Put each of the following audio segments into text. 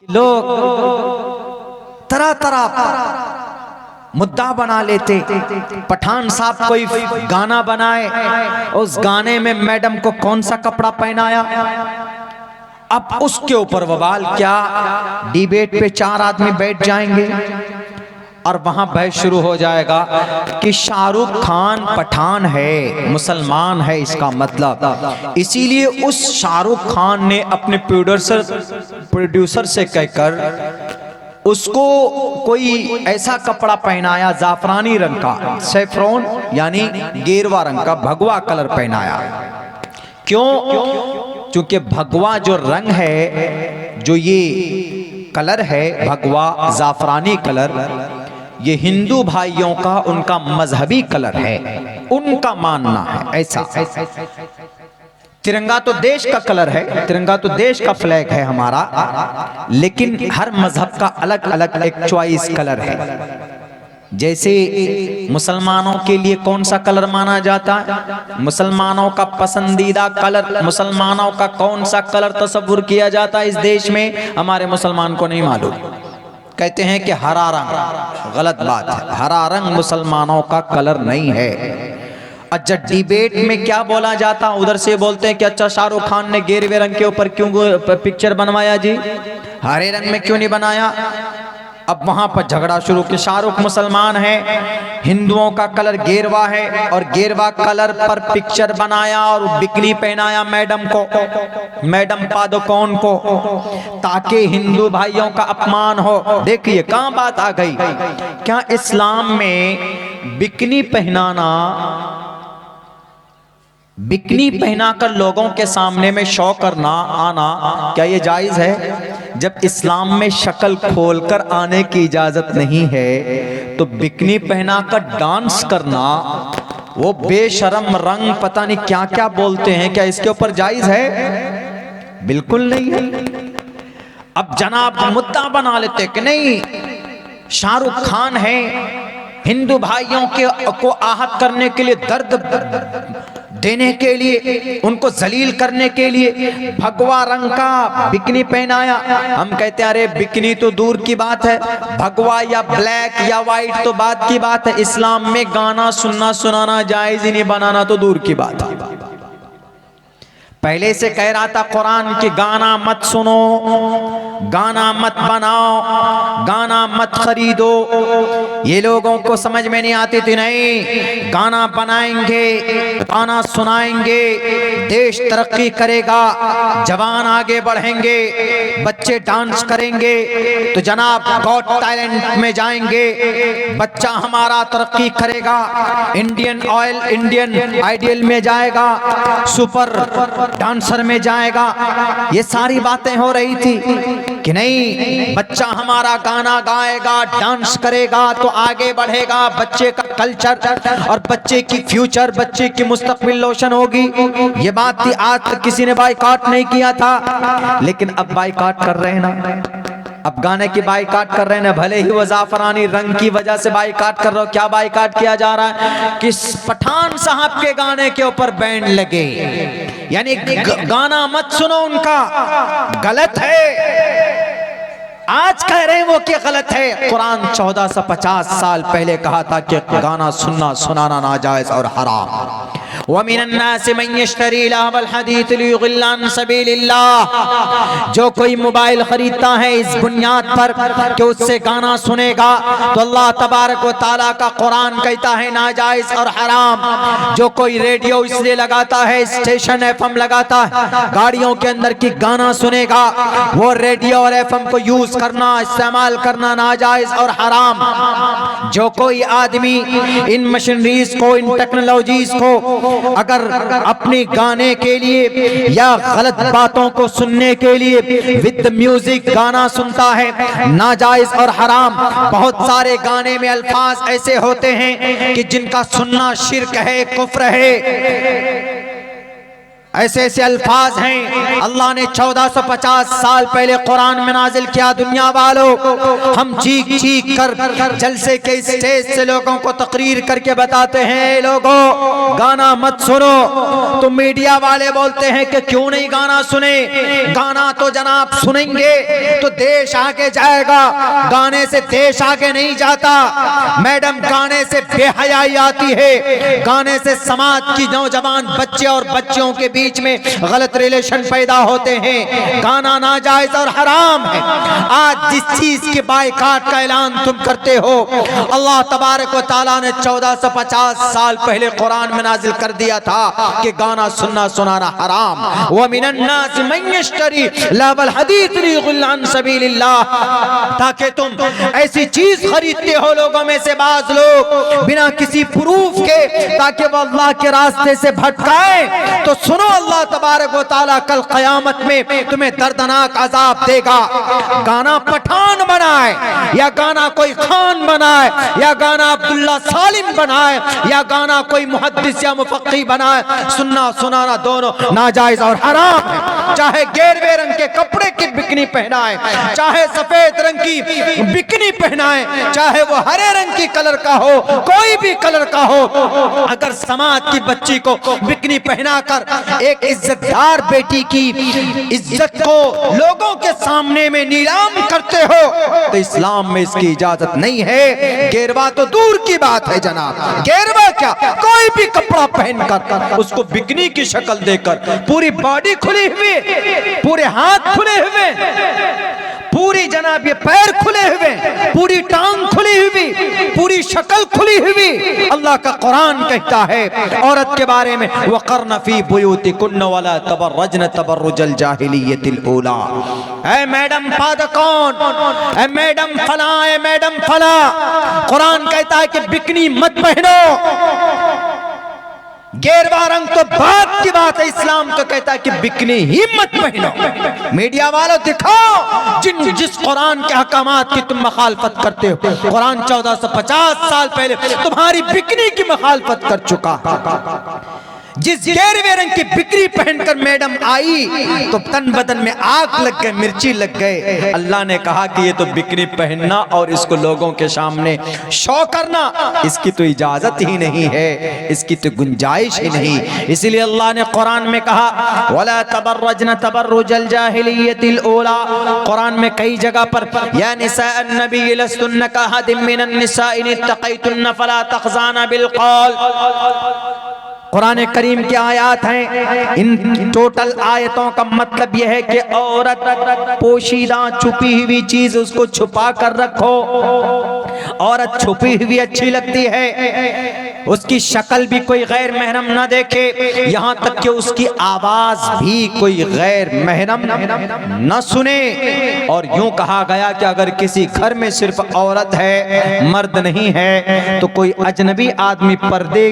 लोग तरह तरह मुद्दा बना लेते। पठान साहब कोई गाना बनाए, उस गाने में मैडम को कौन सा कपड़ा पहनाया, अब उसके ऊपर बवाल। क्या डिबेट पे 4 आदमी बैठ जाएंगे और वहां बहस शुरू हो जाएगा कि शाहरुख खान पठान है, मुसलमान है, इसका मतलब। इसीलिए उस शाहरुख खान ने अपने प्रोड्यूसर से कहकर उसको कोई ऐसा कपड़ा पहनाया जाफरानी रंग का, सैफ्रॉन यानी गेरवा रंग का भगवा कलर पहनाया। क्यों? क्योंकि भगवा जो रंग है, जो ये कलर है भगवा जाफरानी कलर, ये हिंदू भाइयों का उनका मजहबी कलर है, उनका मानना है ऐसा। तिरंगा तो देश का कलर है, तिरंगा तो देश का फ्लैग है हमारा, लेकिन हर मजहब का अलग अलग एक चॉइस कलर है। जैसे मुसलमानों के लिए कौन सा कलर माना जाता है, मुसलमानों का पसंदीदा कलर, मुसलमानों का कौन सा कलर तस्वुर किया जाता है इस देश में, हमारे मुसलमान को नहीं मालूम। कहते हैं कि हरा रंग, गलत बात है, हरा रंग मुसलमानों का कलर नहीं है। अच्छा, डिबेट में क्या बोला जाता, उधर से बोलते हैं कि अच्छा शाहरुख खान ने गेरवे रंग के ऊपर क्यों पिक्चर बनवाया जी, हरे रंग में क्यों नहीं बनाया। अब वहां पर झगड़ा शुरू कि शाहरुख मुसलमान है, हिंदुओं का कलर गेरवा है और गेरवा कलर पर पिक्चर बनाया और बिकनी पहनाया मैडम को, मैडम पादुकोण को, ताकि हिंदू भाइयों का अपमान हो। देखिए कहां बात आ गई। क्या इस्लाम में बिकनी पहनाना, बिकनी पहनाकर लोगों के सामने में शो करना आना, क्या ये जायज है? जब इस्लाम में शक्ल खोलकर आने की इजाजत नहीं है, तो बिकनी पहनाकर डांस करना, वो बेशरम रंग पता नहीं क्या क्या बोलते हैं, क्या इसके ऊपर जायज है? बिल्कुल नहीं है। अब जनाब मुद्दा बना लेते कि नहीं, शाहरुख खान है, हिंदू भाइयों को आहत करने के लिए, दर्द देने के लिए, उनको जलील करने के लिए भगवा रंग का बिकनी पहनाया। हम कहते हैं अरे बिकनी तो दूर की बात है, भगवा या ब्लैक या व्हाइट तो बात की बात है, इस्लाम में गाना सुनना सुनाना जायज ही नहीं, बनाना तो दूर की बात है। पहले से कह रहा था कुरान कि गाना मत सुनो, गाना मत बनाओ, गाना मत खरीदो। ये लोगों को समझ में नहीं आती थी। नहीं, गाना बनाएंगे, गाना सुनाएंगे, देश तरक्की करेगा, जवान आगे बढ़ेंगे, बच्चे डांस करेंगे, तो जनाब गॉट टैलेंट में जाएंगे, बच्चा हमारा तरक्की करेगा, इंडियन ऑयल, इंडियन आइडियल में जाएगा, सुपर डांसर में जाएगा। ये सारी बातें हो रही थी कि नहीं, बच्चा हमारा गाना गाएगा, डांस करेगा तो आगे बढ़ेगा, बच्चे का कल्चर और बच्चे की फ्यूचर, बच्चे की मुस्तकबिल रोशन होगी। ये बात थी। आज तक किसी ने बाइकआउट नहीं किया था, लेकिन अब बाइकआउट कर रहे हैं ना, अब गाने की बाइकाट कर रहे हैं, भले ही वो जाफरानी रंग की वजह से बाइकाट कर रहे हो। क्या बाइकाट किया जा रहा है कि पठान साहब के गाने के ऊपर बैन लगे, यानी गाना मत सुनो उनका, गलत है। आज कह रहे हैं वो कि गलत है। कुरान 1450 साल पहले कहा था कि गाना सुनना सुनाना नाजायज और हराम। वमिनन्नासि मन यश्तरी लहवल हदीस लियुदिल्ल अन सबीलिल्लाह, जो कोई मोबाइल खरीदता है इस बुनियाद पर कि उससे गाना सुनेगा, तो अल्लाह तबारक व तआला का कुरान कहता है नाजायज और हराम। जो कोई रेडियो इसलिए लगाता है, स्टेशन एफएम लगाता है, गाड़ियों के अंदर की गाना सुनेगा, वो रेडियो और एफएम को यूज करना, इस्तेमाल करना नाजायज और हराम। जो कोई आदमी इन मशीनरीज को, इन टेक्नोलॉजीज को अगर अपने गाने के लिए या गलत बातों को सुनने के लिए विद म्यूजिक गाना सुनता है, नाजायज और हराम। बहुत सारे गाने में अल्फाज ऐसे होते हैं कि जिनका सुनना शिर्क है, कुफ्र है। ऐसे ऐसे अल्फाज हैं अल्लाह ने 1450 साल पहले कुरान में नाजिल किया। दुनिया वालों, हम चीख चीख कर जलसे के स्टेज से लोगों को तकरीर करके बताते हैं, लोगों गाना मत सुनो। तो मीडिया वाले बोलते हैं कि क्यों नहीं गाना सुने, गाना तो जनाब सुनेंगे तो देश आगे जाएगा, गाने से देश आगे नहीं जाता। मैडम, गाने से बेहयाई आती है, गाने से समाज की नौजवान बच्चे और बच्चियों के बीच में गलत रिलेशन पैदा होते हैं। गाना नाजायज और हराम है। आज जिस चीज के बायकाट का ऐलान तुम करते हो, अल्लाह तबारक व तआला ने 1450 साल पहले कुरान में नाजिल कर दिया था कि गाना सुनना सुनाना हराम। व मिनन नास मन यश्तरी लहवल हदीस लियुदिल्ल अन सबीलिल्लाह, ताकि तुम ऐसी चीज खरीदते हो लोगों में से बाज लोग बिना किसी प्रूफ के, ताकि वो अल्लाह के रास्ते से भटकाए। तो सुनो, अल्लाह तबारक व तआला कल क़यामत में तुम्हें दर्दनाक अजाब देगा। गाना पठान बनाए या गाना कोई खान बनाए या गाना अब्दुल्ला सालिम बनाए या गाना कोई मुहद्दिस या मुफक्की बनाए, सुनना सुनाना दोनों नाजायज और हराम है। चाहे गेरवे रंग के कपड़े की बिकनी पहनाए, चाहे सफेद रंग की बिकनी पहनाए, चाहे वो हरे रंग की कलर का हो, कोई भी कलर का हो, अगर समाज की बच्ची को बिकनी पहनाकर एक इज्जतदार बेटी की इज्जत को लोगों के सामने में नीलाम करते हो तो इस्लाम में इसकी इजाजत नहीं है। गेरवा तो दूर की बात है जनाब, गेरवा क्या, कोई भी कपड़ा पहनकर उसको बिकनी की शक्ल देकर, पूरी बॉडी खुली हुई, पूरे हाथ खुले हुए, पूरी जनाब ये पैर खुले हुए, पूरी टांग खुली हुई, पूरी शक्ल खुली हुई, अल्लाह का कुरान कहता है औरत के बारे में, वक़र्न फी बुयूतिकुन्न वला तबर्रजन तबर्रुजल जाहिलियतिल ऊला। ऐ मैडम पादकौन, ऐ मैडम फला, ऐ मैडम फला, कुरान कहता है कि बिकनी मत पहनो। गेरवा रंग तो बात की बात है, इस्लाम तो कहता है कि बिकनी ही मत पहनो। मीडिया वालों, दिखाओ जिस कुरान के अहकामात की तुम मुखालफत करते हो। कुरान 1450 साल पहले तुम्हारी बिकनी की मुखालफत कर चुका है। जिस गेरवे रंग की बिक्री पहनकर मैडम आई तो तन बदन में आग लग गए, मिर्ची लग गए। अल्लाह ने कहा कि ये तो बिक्री पहनना और इसको लोगों के सामने शो करना, इसकी तो इजाजत ही नहीं है, इसकी तो गुंजाइश ही नहीं। इसलिए अल्लाह ने कुरान में कहा वला तबर्रजन तबर्रुजल जाहिलियतिल ऊला। कुरान में कई जगह पर या निसाअन नबी लस्तुन्न कहदिम मिनन निसाइ इन इत्तक़ैतुन्न फला तख़ज़ाना बिल क़ौल। कुरान करीम की आयत हैं। इन टोटल आयतों का मतलब यह है कि औरत पोशीदा छुपी हुई चीज उसको छुपा कर रखो। औरत छुपी हुई अच्छी लगती है, उसकी शक्ल भी कोई गैर महरम ना देखे, यहाँ तक कि उसकी आवाज भी कोई गैर महरम न सुने। और यूं कहा गया कि अगर किसी घर में सिर्फ औरत है, मर्द नहीं है, तो कोई अजनबी आदमी पर्दे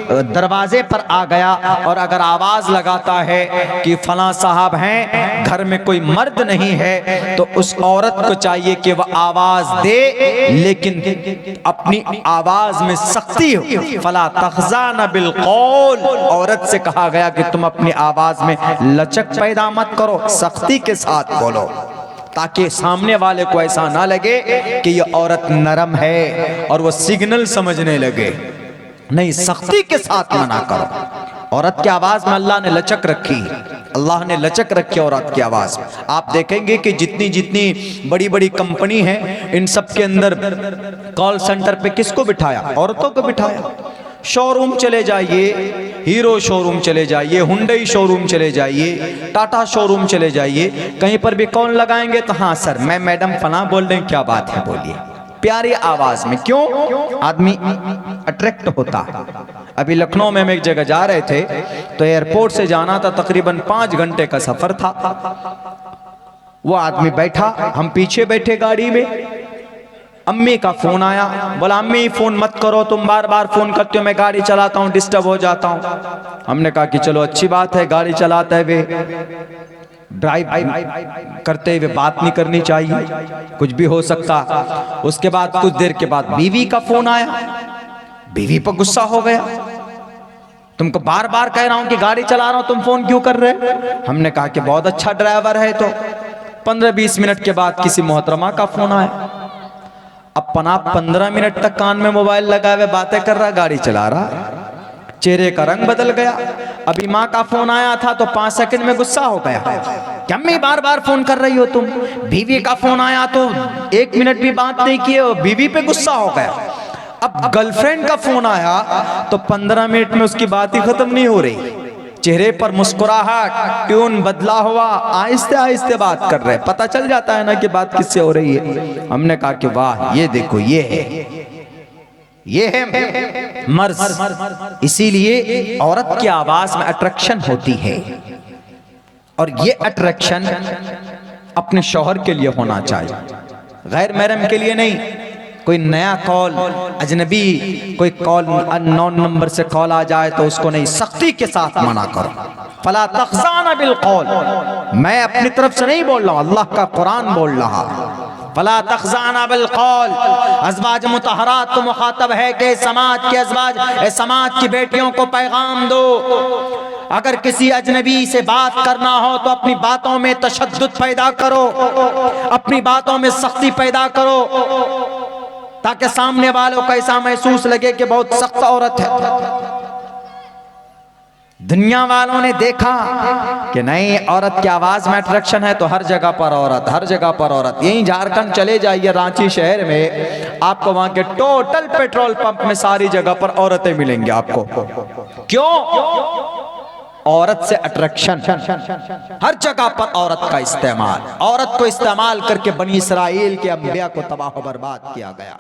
दरवाजे पर आ गया और अगर आवाज लगाता है कि फलां साहब हैं, घर में कोई मर्द नहीं है, तो उस औरत को चाहिए कि वह आवाज दे, लेकिन अपनी आवाज में सख्ती हो। फला तख़ज़ाना बिल क़ौल, औरत से कहा गया कि तुम अपनी आवाज में लचक पैदा मत करो, सख्ती के साथ बोलो, ताकि सामने वाले को ऐसा ना लगे कि ये औरत नरम है और वो सिग्नल समझने लगे। नहीं, सख्ती के साथ मना करो। औरत की आवाज में अल्लाह ने लचक रखी, अल्लाह ने लचक रखी औरत की आवाज में। आप देखेंगे कि जितनी जितनी बड़ी बड़ी कंपनी है, इन सब के अंदर कॉल सेंटर पे किसको बिठाया? औरतों को बिठाया। शोरूम चले जाइए, हीरो शोरूम चले जाइए, हुंडई शोरूम चले जाइए, टाटा शोरूम चले जाइए, कहीं पर भी कौन लगाएंगे तो हाँ सर मैं मैडम फला बोल रहे हैं, क्या बात है बोलिए, प्यारी आवाज में। क्यों? आदमी अट्रैक्ट होता। अभी लखनऊ में हम एक जगह जा रहे थे तो एयरपोर्ट से जाना था, तकरीबन 5 घंटे का सफर था। वो आदमी बैठा, हम पीछे बैठे गाड़ी में, अम्मी का फोन आया, बोला अम्मी फोन मत करो, तुम बार बार फोन करते हो, मैं गाड़ी चलाता हूँ, डिस्टर्ब हो जाता हूँ। हमने कहा कि चलो अच्छी बात है, गाड़ी चलाते हुए ड्राइव करते हुए बात नहीं करनी चाहिए, कुछ भी हो सकता। उसके बाद कुछ देर के बाद बीवी का फोन आया, बीवी पर गुस्सा हो गया, तुमको बार बार कह रहा हूं कि गाड़ी चला रहा हूं, तुम फोन क्यों कर रहे? हमने कहा कि बहुत अच्छा ड्राइवर है। तो 15-20 मिनट के बाद किसी मोहतरमा का फोन आया। अपना 15 मिनट तक कान में मोबाइल लगाए हुए बातें कर रहा, गाड़ी चला रहा, चेहरे का रंग बदल गया। अभी माँ का फोन आया था तो 5 सेकंड में गुस्सा हो गया कि अम्मी बार बार फोन कर रही हो तुम। बीवी का फोन आया तो 1 मिनट भी बात नहीं किए, बीवी पे गुस्सा हो गया। अब गर्लफ्रेंड का फोन आया तो 15 मिनट में उसकी बात ही खत्म नहीं हो रही। चेहरे पर मुस्कुराहट, ट्यून बदला हुआ, आहिस्ते आहिस्ते बात कर रहे। पता चल जाता है ना कि बात किससे हो रही है। हमने कहा कि वाह, ये देखो, ये है मर्ज। इसीलिए औरत की आवाज में अट्रैक्शन होती है, और ये अट्रैक्शन अपने शौहर के लिए होना चाहिए, गैर महरम के लिए नहीं। कोई नया कॉल, अजनबी कोई कॉल, अननोन नंबर से कॉल आ जाए तो उसको नहीं, सख्ती के साथ मना करो। फला तख्ज़ाना बिल कौल, मैं अपनी तरफ से नहीं बोल रहा हूं, अल्लाह का कुरान बोल रहा। फला तख्ज़ाना बिल कौल, अज़वाज मुतहरात को मुखातब है कि समाज के अज़वाज, समाज की बेटियों को पैगाम दो, अगर किसी अजनबी से बात करना हो तो अपनी बातों में तशद्दुद पैदा करो, अपनी बातों में सख्ती पैदा करो, ताकि सामने वालों को ऐसा महसूस लगे कि बहुत सख्त औरत है। दुनिया वालों ने देखा कि नहीं, औरत की आवाज में अट्रैक्शन है, तो हर जगह पर औरत, हर जगह पर औरत। यहीं झारखंड चले जाइए, रांची शहर में, आपको वहां के टोटल पेट्रोल पंप में सारी जगह पर औरतें मिलेंगी आपको। क्यों? औरत से अट्रैक्शन। हर जगह पर औरत का इस्तेमाल, औरत को इस्तेमाल करके बनी इसराइल के अंबिया को तबाह बर्बाद किया गया।